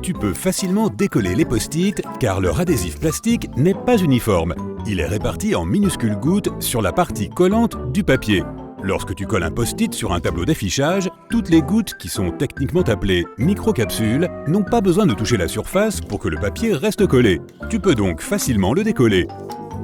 tu peux facilement décoller les post-it car leur adhésif plastique n'est pas uniforme. Il est réparti en minuscules gouttes sur la partie collante du papier. Lorsque tu colles un post-it sur un tableau d'affichage, toutes les gouttes, qui sont techniquement appelées microcapsules, n'ont pas besoin de toucher la surface pour que le papier reste collé. Tu peux donc facilement le décoller.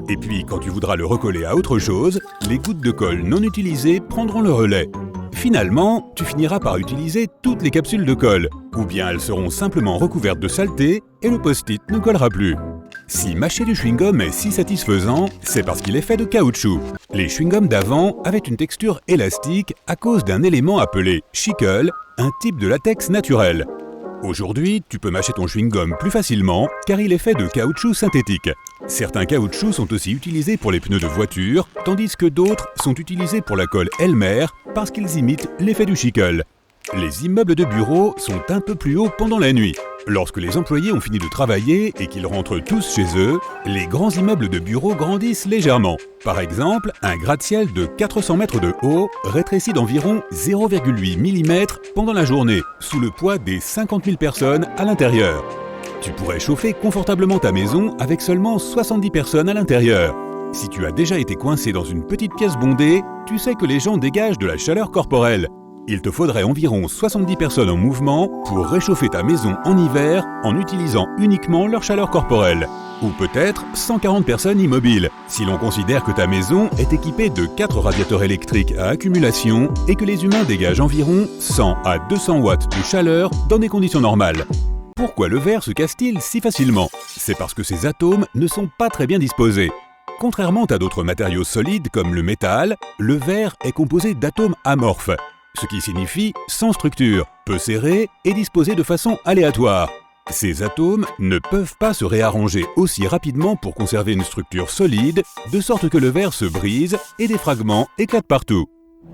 Et puis, quand tu voudras le recoller à autre chose, les gouttes de colle non utilisées prendront le relais. Finalement, tu finiras par utiliser toutes les capsules de colle, ou bien elles seront simplement recouvertes de saleté et le post-it ne collera plus. Si mâcher du chewing-gum est si satisfaisant, c'est parce qu'il est fait de caoutchouc. Les chewing-gums d'avant avaient une texture élastique à cause d'un élément appelé chicle, un type de latex naturel. Aujourd'hui, tu peux mâcher ton chewing-gum plus facilement car il est fait de caoutchouc synthétique. Certains caoutchoucs sont aussi utilisés pour les pneus de voiture, tandis que d'autres sont utilisés pour la colle Elmer parce qu'ils imitent l'effet du chicle. Les immeubles de bureau sont un peu plus hauts pendant la nuit. Lorsque les employés ont fini de travailler et qu'ils rentrent tous chez eux, les grands immeubles de bureau grandissent légèrement. Par exemple, un gratte-ciel de 400 mètres de haut rétrécit d'environ 0,8 mm pendant la journée, sous le poids des 50 000 personnes à l'intérieur. Tu pourrais chauffer confortablement ta maison avec seulement 70 personnes à l'intérieur. Si tu as déjà été coincé dans une petite pièce bondée, tu sais que les gens dégagent de la chaleur corporelle. Il te faudrait environ 70 personnes en mouvement pour réchauffer ta maison en hiver en utilisant uniquement leur chaleur corporelle. Ou peut-être 140 personnes immobiles, si l'on considère que ta maison est équipée de 4 radiateurs électriques à accumulation et que les humains dégagent environ 100 à 200 watts de chaleur dans des conditions normales. Pourquoi le verre se casse-t-il si facilement? C'est parce que ses atomes ne sont pas très bien disposés. Contrairement à d'autres matériaux solides comme le métal, le verre est composé d'atomes amorphes, ce qui signifie sans structure, peu serrés et disposés de façon aléatoire. Ces atomes ne peuvent pas se réarranger aussi rapidement pour conserver une structure solide, de sorte que le verre se brise et des fragments éclatent partout.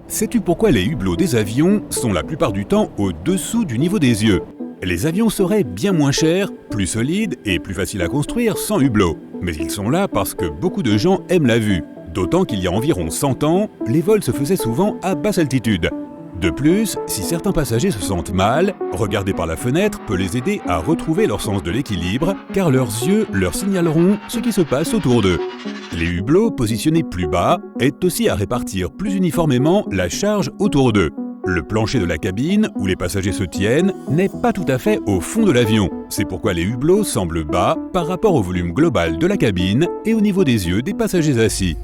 Sais-tu pourquoi les hublots des avions sont la plupart du temps au-dessous du niveau des yeux? Les avions seraient bien moins chers, plus solides et plus faciles à construire sans hublot. Mais ils sont là parce que beaucoup de gens aiment la vue. D'autant qu'il y a environ 100 ans, les vols se faisaient souvent à basse altitude. De plus, si certains passagers se sentent mal, regarder par la fenêtre peut les aider à retrouver leur sens de l'équilibre, car leurs yeux leur signaleront ce qui se passe autour d'eux. Les hublots positionnés plus bas aident aussi à répartir plus uniformément la charge autour d'eux. Le plancher de la cabine, où les passagers se tiennent, n'est pas tout à fait au fond de l'avion. C'est pourquoi les hublots semblent bas par rapport au volume global de la cabine et au niveau des yeux des passagers assis.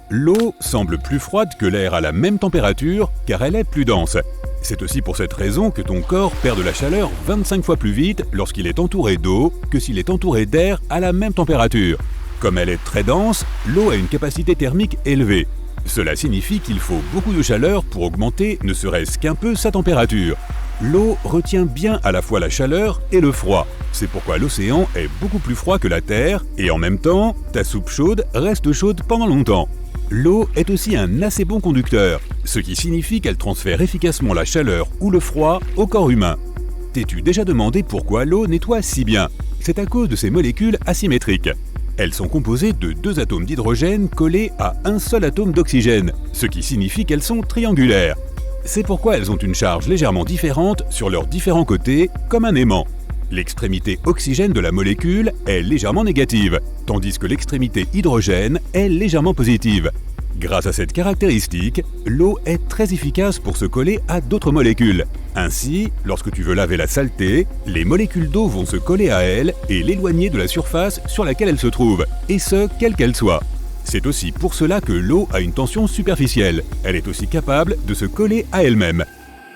L'eau semble plus froide que l'air à la même température car elle est plus dense. C'est aussi pour cette raison que ton corps perd de la chaleur 25 fois plus vite lorsqu'il est entouré d'eau que s'il est entouré d'air à la même température. Comme elle est très dense, l'eau a une capacité thermique élevée. Cela signifie qu'il faut beaucoup de chaleur pour augmenter ne serait-ce qu'un peu sa température. L'eau retient bien à la fois la chaleur et le froid. C'est pourquoi l'océan est beaucoup plus froid que la Terre et en même temps, ta soupe chaude reste chaude pendant longtemps. L'eau est aussi un assez bon conducteur, ce qui signifie qu'elle transfère efficacement la chaleur ou le froid au corps humain. T'es-tu déjà demandé pourquoi l'eau nettoie si bien? C'est à cause de ses molécules asymétriques. Elles sont composées de 2 atomes d'hydrogène collés à un seul atome d'oxygène, ce qui signifie qu'elles sont triangulaires. C'est pourquoi elles ont une charge légèrement différente sur leurs différents côtés, comme un aimant. L'extrémité oxygène de la molécule est légèrement négative, tandis que l'extrémité hydrogène est légèrement positive. Grâce à cette caractéristique, l'eau est très efficace pour se coller à d'autres molécules. Ainsi, lorsque tu veux laver la saleté, les molécules d'eau vont se coller à elle et l'éloigner de la surface sur laquelle elle se trouve, et ce, quelle qu'elle soit. C'est aussi pour cela que l'eau a une tension superficielle. Elle est aussi capable de se coller à elle-même.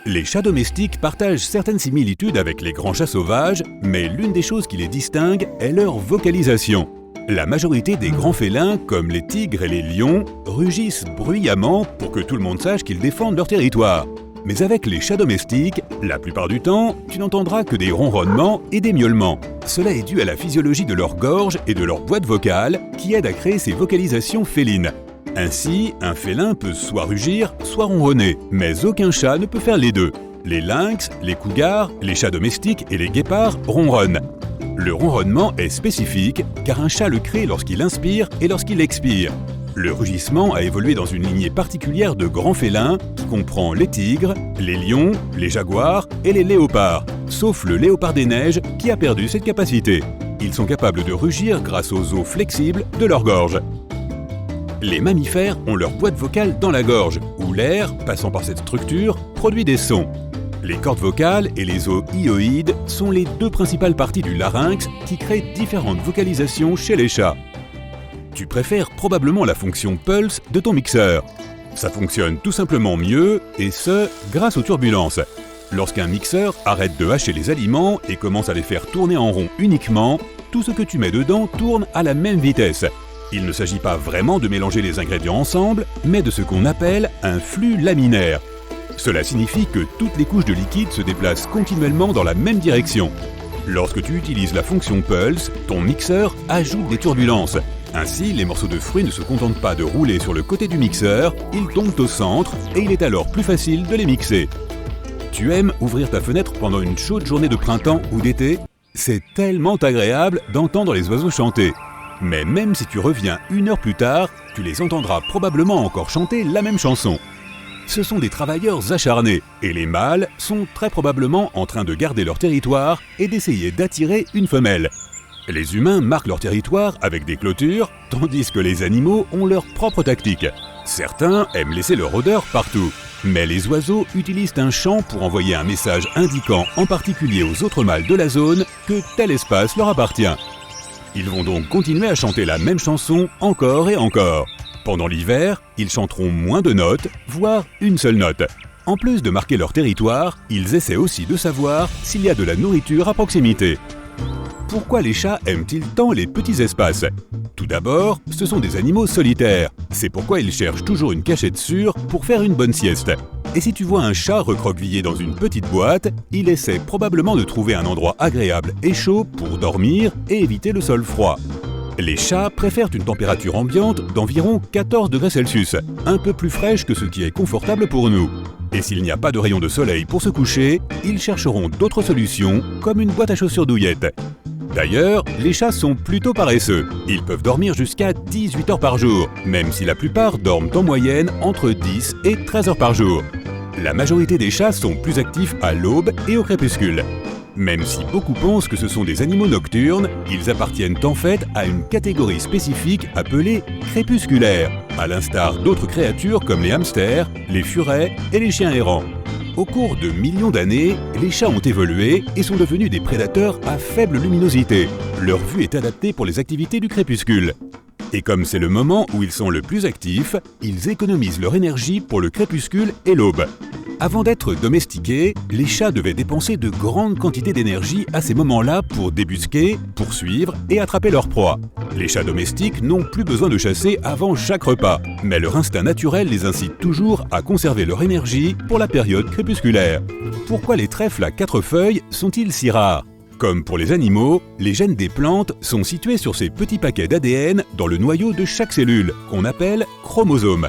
Les chats domestiques partagent certaines similitudes avec les grands chats sauvages, mais l'une des choses qui les distingue est leur vocalisation. La majorité des grands félins, comme les tigres et les lions, rugissent bruyamment pour que tout le monde sache qu'ils défendent leur territoire. Mais avec les chats domestiques, la plupart du temps, tu n'entendras que des ronronnements et des miaulements. Cela est dû à la physiologie de leur gorge et de leur boîte vocale qui aide à créer ces vocalisations félines. Ainsi, un félin peut soit rugir, soit ronronner, mais aucun chat ne peut faire les deux. Les lynx, les cougars, les chats domestiques et les guépards ronronnent. Le ronronnement est spécifique car un chat le crée lorsqu'il inspire et lorsqu'il expire. Le rugissement a évolué dans une lignée particulière de grands félins qui comprend les tigres, les lions, les jaguars et les léopards. sauf le léopard des neiges qui a perdu cette capacité. Ils sont capables de rugir grâce aux os flexibles de leur gorge. Les mammifères ont leur boîte vocale dans la gorge, où l'air, passant par cette structure, produit des sons. Les cordes vocales et les os hyoïdes sont les deux principales parties du larynx qui créent différentes vocalisations chez les chats. Tu préfères probablement la fonction Pulse de ton mixeur. Ça fonctionne tout simplement mieux, et ce, grâce aux turbulences. Lorsqu'un mixeur arrête de hacher les aliments et commence à les faire tourner en rond uniquement, tout ce que tu mets dedans tourne à la même vitesse. Il ne s'agit pas vraiment de mélanger les ingrédients ensemble, mais de ce qu'on appelle un flux laminaire. Cela signifie que toutes les couches de liquide se déplacent continuellement dans la même direction. Lorsque tu utilises la fonction Pulse, ton mixeur ajoute des turbulences. Ainsi, les morceaux de fruits ne se contentent pas de rouler sur le côté du mixeur, ils tombent au centre et il est alors plus facile de les mixer. Tu aimes ouvrir ta fenêtre pendant une chaude journée de printemps ou d'été? C'est tellement agréable d'entendre les oiseaux chanter. Mais même si tu reviens 1 heure plus tard, tu les entendras probablement encore chanter la même chanson. Ce sont des travailleurs acharnés, et les mâles sont très probablement en train de garder leur territoire et d'essayer d'attirer une femelle. Les humains marquent leur territoire avec des clôtures, tandis que les animaux ont leur propre tactique. Certains aiment laisser leur odeur partout, mais les oiseaux utilisent un chant pour envoyer un message indiquant en particulier aux autres mâles de la zone que tel espace leur appartient. Ils vont donc continuer à chanter la même chanson encore et encore. Pendant l'hiver, ils chanteront moins de notes, voire une seule note. En plus de marquer leur territoire, ils essaient aussi de savoir s'il y a de la nourriture à proximité. Pourquoi les chats aiment-ils tant les petits espaces? Tout d'abord, ce sont des animaux solitaires. C'est pourquoi ils cherchent toujours une cachette sûre pour faire une bonne sieste. Et si tu vois un chat recroquevillé dans une petite boîte, il essaie probablement de trouver un endroit agréable et chaud pour dormir et éviter le sol froid. Les chats préfèrent une température ambiante d'environ 14 degrés Celsius, un peu plus fraîche que ce qui est confortable pour nous. Et s'il n'y a pas de rayon de soleil pour se coucher, ils chercheront d'autres solutions, comme une boîte à chaussures douillette. D'ailleurs, les chats sont plutôt paresseux. Ils peuvent dormir jusqu'à 18 heures par jour, même si la plupart dorment en moyenne entre 10 et 13 heures par jour. La majorité des chats sont plus actifs à l'aube et au crépuscule. Même si beaucoup pensent que ce sont des animaux nocturnes, ils appartiennent en fait à une catégorie spécifique appelée crépusculaire, à l'instar d'autres créatures comme les hamsters, les furets et les chiens errants. Au cours de millions d'années, les chats ont évolué et sont devenus des prédateurs à faible luminosité. Leur vue est adaptée pour les activités du crépuscule. Et comme c'est le moment où ils sont le plus actifs, ils économisent leur énergie pour le crépuscule et l'aube. Avant d'être domestiqués, les chats devaient dépenser de grandes quantités d'énergie à ces moments-là pour débusquer, poursuivre et attraper leur proie. Les chats domestiques n'ont plus besoin de chasser avant chaque repas, mais leur instinct naturel les incite toujours à conserver leur énergie pour la période crépusculaire. Pourquoi les trèfles à 4 feuilles sont-ils si rares? Comme pour les animaux, les gènes des plantes sont situés sur ces petits paquets d'ADN dans le noyau de chaque cellule, qu'on appelle chromosomes.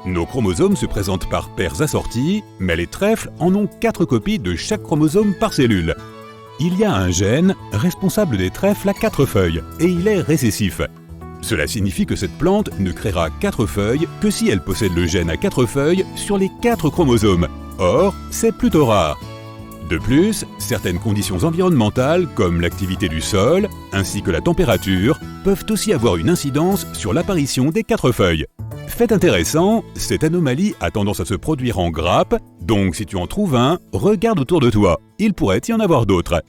Nos chromosomes se présentent par paires assorties, mais les trèfles en ont 4 copies de chaque chromosome par cellule. Il y a un gène responsable des trèfles à 4 feuilles, et il est récessif. Cela signifie que cette plante ne créera 4 feuilles que si elle possède le gène à 4 feuilles sur les 4 chromosomes. Or, c'est plutôt rare. De plus, certaines conditions environnementales, comme l'activité du sol, ainsi que la température, peuvent aussi avoir une incidence sur l'apparition des 4 feuilles. Fait intéressant, cette anomalie a tendance à se produire en grappe, donc si tu en trouves un, regarde autour de toi, il pourrait y en avoir d'autres.